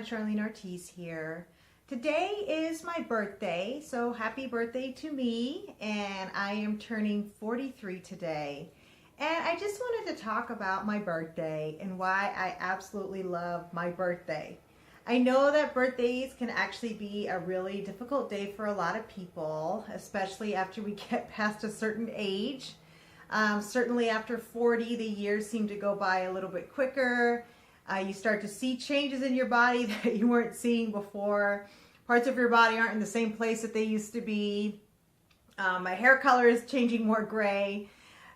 everyone, Charlene Ortiz here. Today is my birthday, so happy birthday to me, and I am turning 43 today. And I just wanted to talk about my birthday and why I absolutely love my birthday. I know that birthdays can actually be a really difficult day for a lot of people, especially after we get past a certain age. Certainly after 40, the years seem to go by a little bit quicker. You start to see changes in your body that you weren't seeing before. Parts of your body aren't in the same place that they used to be. My hair color is changing more gray,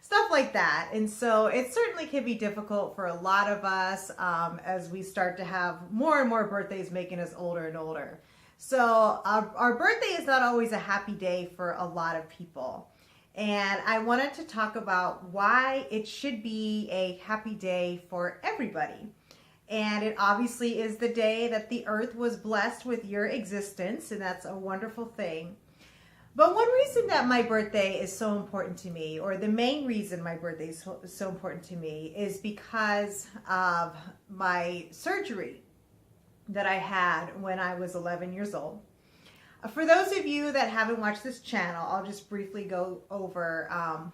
stuff like that. And so it certainly can be difficult for a lot of us as we start to have more and more birthdays making us older and older. So our birthday is not always a happy day for a lot of people. And I wanted to talk about why it should be a happy day for everybody. And it obviously is the day that the earth was blessed with your existence, and that's a wonderful thing. But one reason that my birthday is so important to me, or the main reason my birthday is so important to me, is because of my surgery that I had when I was 11 years old. For those of you that haven't watched this channel, I'll just briefly go over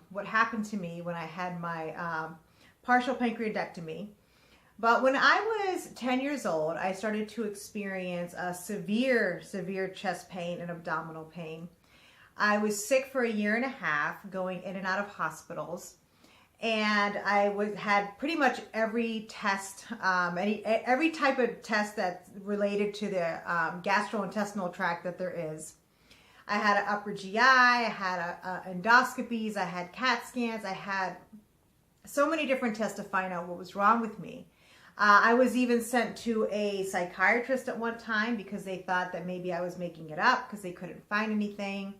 what happened to me when I had my partial pancreatectomy. But when I was 10 years old, I started to experience a severe chest pain and abdominal pain. I was sick for a year and a half, going in and out of hospitals. And I had pretty much every test, every type of test that's related to the gastrointestinal tract that there is. I had an upper GI, I had endoscopies, I had CAT scans, I had so many different tests to find out what was wrong with me. I was even sent to a psychiatrist at one time because they thought that maybe I was making it up because they couldn't find anything,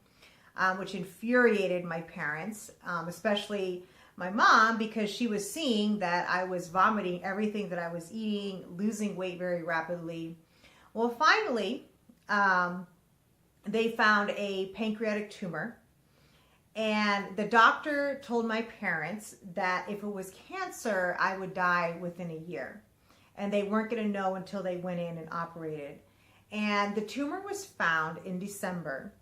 which infuriated my parents, especially my mom, because she was seeing that I was vomiting everything that I was eating, losing weight very rapidly. Well, finally, they found a pancreatic tumor. And the doctor told my parents that if it was cancer, I would die within a year. And they weren't going to know until they went in and operated. And the tumor was found in December.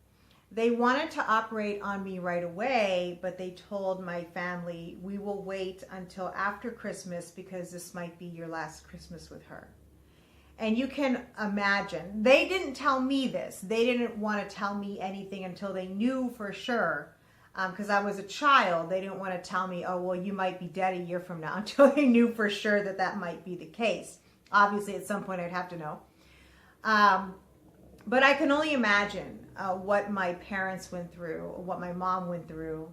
They wanted to operate on me right away, but they told my family, we will wait until after Christmas because this might be your last Christmas with her. And you can imagine, they didn't tell me this. They didn't want to tell me anything until they knew for sure. Because I was a child, they didn't want to tell me, oh, well, you might be dead a year from now, until they knew for sure that that might be the case. Obviously, at some point, I'd have to know. But I can only imagine what my parents went through, what my mom went through,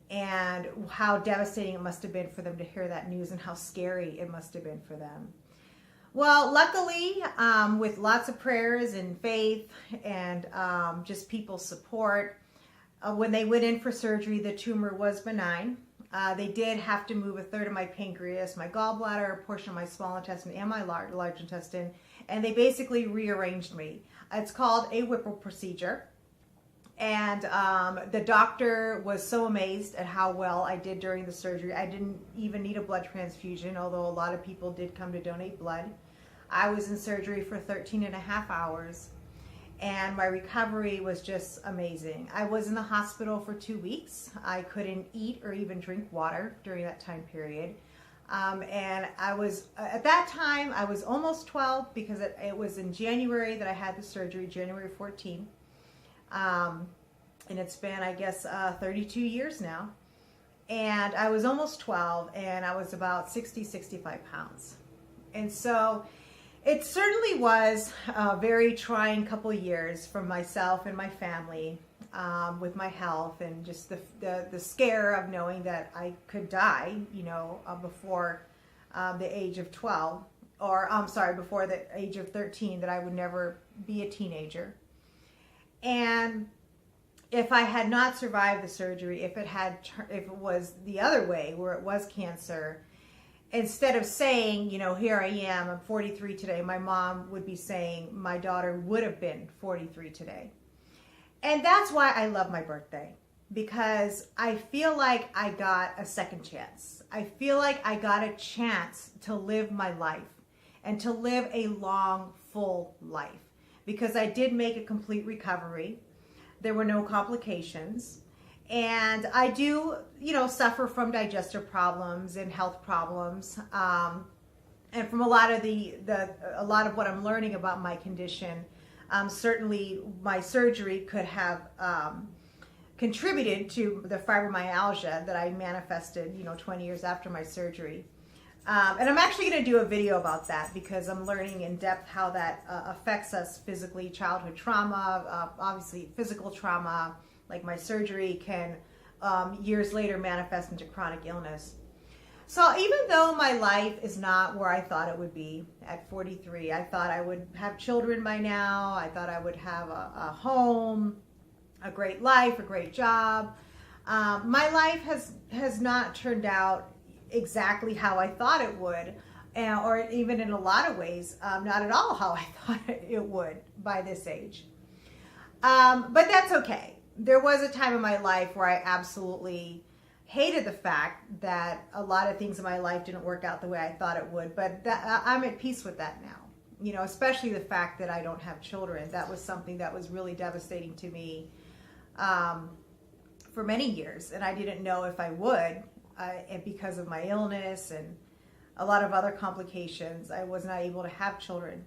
and how devastating it must have been for them to hear that news and how scary it must have been for them. Well, luckily, with lots of prayers and faith and just people's support, when they went in for surgery, the tumor was benign. They did have to move a third of my pancreas, my gallbladder, a portion of my small intestine, and my large intestine, and they basically rearranged me. It's called a Whipple procedure. And the doctor was so amazed at how well I did during the surgery. I didn't even need a blood transfusion, although a lot of people did come to donate blood. I was in surgery for 13 and a half hours. And my recovery was just amazing. I was in the hospital for 2 weeks. I couldn't eat or even drink water during that time period. And I was, at that time, I was almost 12 because it was in January that I had the surgery, January 14th. And it's been, I guess, 32 years now. And I was almost 12 and I was about 65 pounds. And so it certainly was a very trying couple of years for myself and my family with my health and just the scare of knowing that I could die, before the age of 12, or I'm sorry, before the age of 13, that I would never be a teenager. And if I had not survived the surgery, if it was the other way, where it was cancer, instead of saying, here I am, I'm 43 today, my mom would be saying my daughter would have been 43 today. And that's why I love my birthday, because I feel like I got a second chance. I feel like I got a chance to live my life and to live a long, full life, because I did make a complete recovery. There were no complications. And I do, suffer from digestive problems and health problems. And from a lot of what I'm learning about my condition, certainly my surgery could have contributed to the fibromyalgia that I manifested, 20 years after my surgery. And I'm actually going to do a video about that, because I'm learning in depth how that affects us physically. Childhood trauma, obviously physical trauma, like my surgery, can years later manifest into chronic illness. So even though my life is not where I thought it would be at 43, I thought I would have children by now. I thought I would have a home, a great life, a great job. My life has not turned out exactly how I thought it would, or even in a lot of ways, not at all how I thought it would by this age. But that's okay. There was a time in my life where I absolutely hated the fact that a lot of things in my life didn't work out the way I thought it would, but I'm at peace with that now. Especially the fact that I don't have children. That was something that was really devastating to me for many years, and I didn't know if I would, and because of my illness and a lot of other complications, I was not able to have children.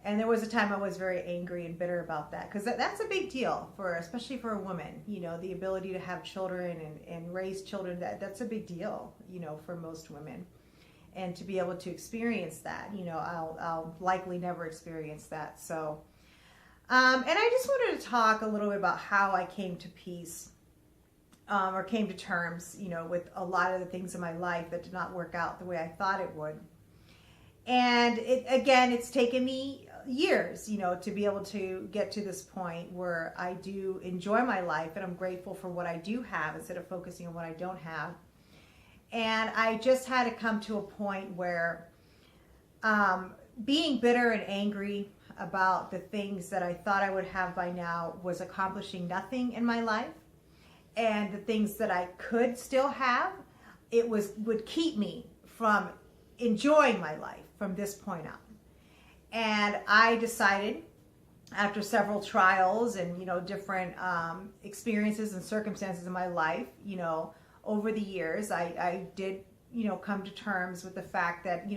And there was a time I was very angry and bitter about that, because that's a big deal, especially for a woman. The ability to have children and raise children, that's a big deal, for most women. And to be able to experience that, I'll likely never experience that. So, and I just wanted to talk a little bit about how I came to peace, or came to terms, with a lot of the things in my life that did not work out the way I thought it would. And it's taken me years, to be able to get to this point where I do enjoy my life, and I'm grateful for what I do have instead of focusing on what I don't have. And I just had to come to a point where being bitter and angry about the things that I thought I would have by now was accomplishing nothing in my life. And the things that I could still have, would keep me from enjoying my life from this point on. And I decided, after several trials and different experiences and circumstances in my life, over the years, I did come to terms with the fact that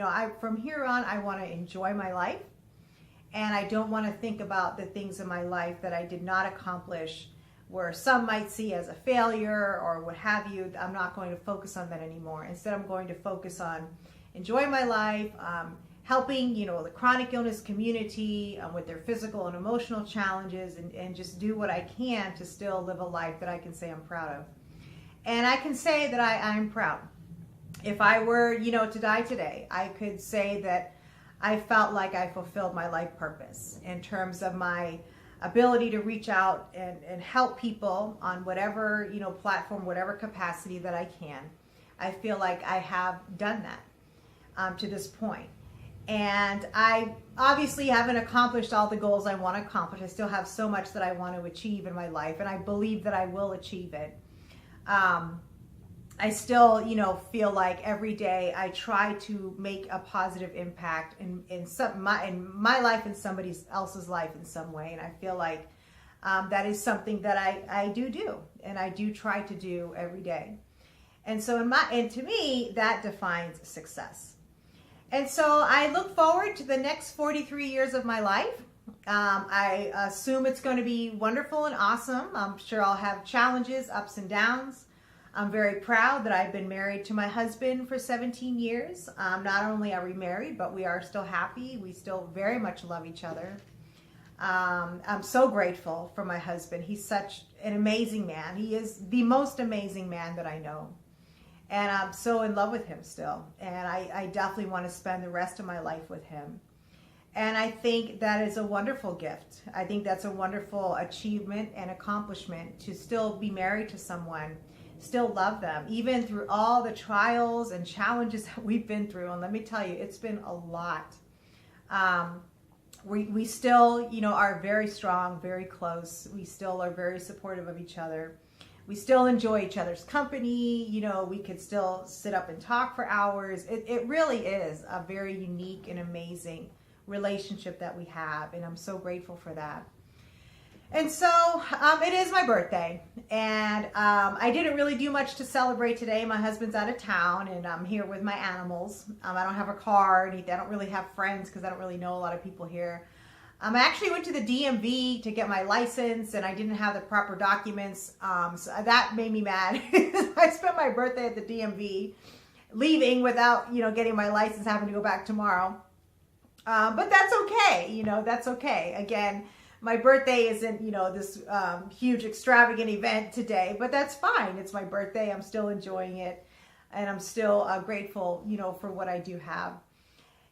from here on I want to enjoy my life, and I don't want to think about the things in my life that I did not accomplish, where some might see as a failure or what have you. I'm not going to focus on that anymore. Instead, I'm going to focus on enjoying my life, helping, the chronic illness community with their physical and emotional challenges, and just do what I can to still live a life that I can say I'm proud of. And I can say that I'm proud. If I were, to die today, I could say that I felt like I fulfilled my life purpose in terms of my ability to reach out and help people on whatever, platform, whatever capacity that I can. I feel like I have done that to this point. And I obviously haven't accomplished all the goals I want to accomplish. I still have so much that I want to achieve in my life, and I believe that I will achieve it. I still, feel like every day I try to make a positive impact in my life and somebody else's life in some way. And I feel like that is something that I do, and I do try to do every day. And so to me, that defines success. And so I look forward to the next 43 years of my life. I assume it's going to be wonderful and awesome. I'm sure I'll have challenges, ups and downs. I'm very proud that I've been married to my husband for 17 years. Not only are we married, but we are still happy. We still very much love each other. I'm so grateful for my husband. He's such an amazing man. He is the most amazing man that I know. And I'm so in love with him still. And I definitely want to spend the rest of my life with him. And I think that is a wonderful gift. I think that's a wonderful achievement and accomplishment, to still be married to someone, still love them, even through all the trials and challenges that we've been through. And let me tell you, it's been a lot. We still, are very strong, very close. We still are very supportive of each other. We still enjoy each other's company. We could still sit up and talk for hours. It really is a very unique and amazing relationship that we have, and I'm so grateful for that. And so it is my birthday, and I didn't really do much to celebrate today. My husband's out of town, and I'm here with my animals. I don't have a car, and I don't really have friends because I don't really know a lot of people here. I actually went to the DMV to get my license, and I didn't have the proper documents, so that made me mad. I spent my birthday at the DMV, leaving without, getting my license, having to go back tomorrow. But that's okay, that's okay. Again, my birthday isn't, this huge extravagant event today, but that's fine. It's my birthday. I'm still enjoying it, and I'm still grateful, for what I do have.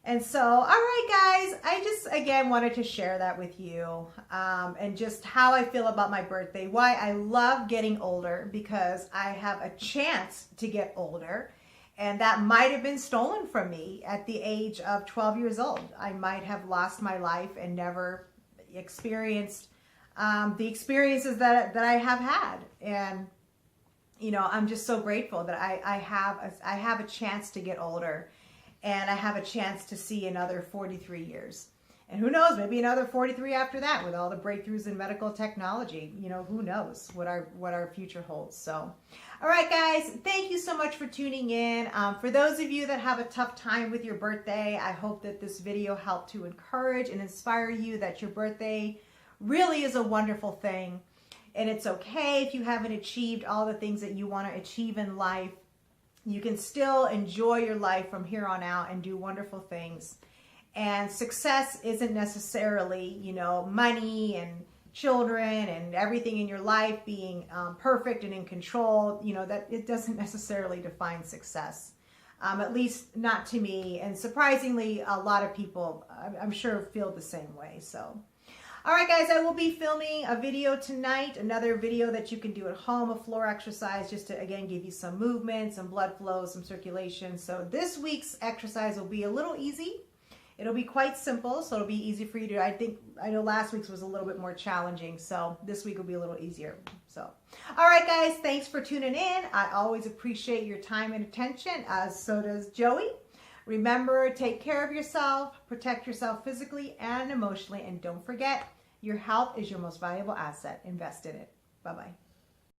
And so, all right, guys, I just, again, wanted to share that with you, and just how I feel about my birthday, why I love getting older, because I have a chance to get older, and that might have been stolen from me at the age of 12 years old. I might have lost my life and never experienced the experiences that I have had. And, I'm just so grateful that I have a chance to get older, and I have a chance to see another 43 years. And who knows, maybe another 43 after that with all the breakthroughs in medical technology. Who knows what our future holds. So, all right, guys, thank you so much for tuning in. For those of you that have a tough time with your birthday, I hope that this video helped to encourage and inspire you that your birthday really is a wonderful thing. And it's okay if you haven't achieved all the things that you want to achieve in life. You can still enjoy your life from here on out and do wonderful things. And success isn't necessarily, money and children and everything in your life being perfect and in control. That it doesn't necessarily define success, at least not to me. And surprisingly, a lot of people, I'm sure, feel the same way. So, all right, guys, I will be filming a video tonight, another video that you can do at home, a floor exercise, just to, again, give you some movement, some blood flow, some circulation. So this week's exercise will be a little easy. It'll be quite simple, so it'll be easy for you to, I know last week's was a little bit more challenging, so this week will be a little easier. So, all right, guys, thanks for tuning in. I always appreciate your time and attention, so does Joey. Remember, take care of yourself, protect yourself physically and emotionally, and don't forget, your health is your most valuable asset. Invest in it. Bye-bye.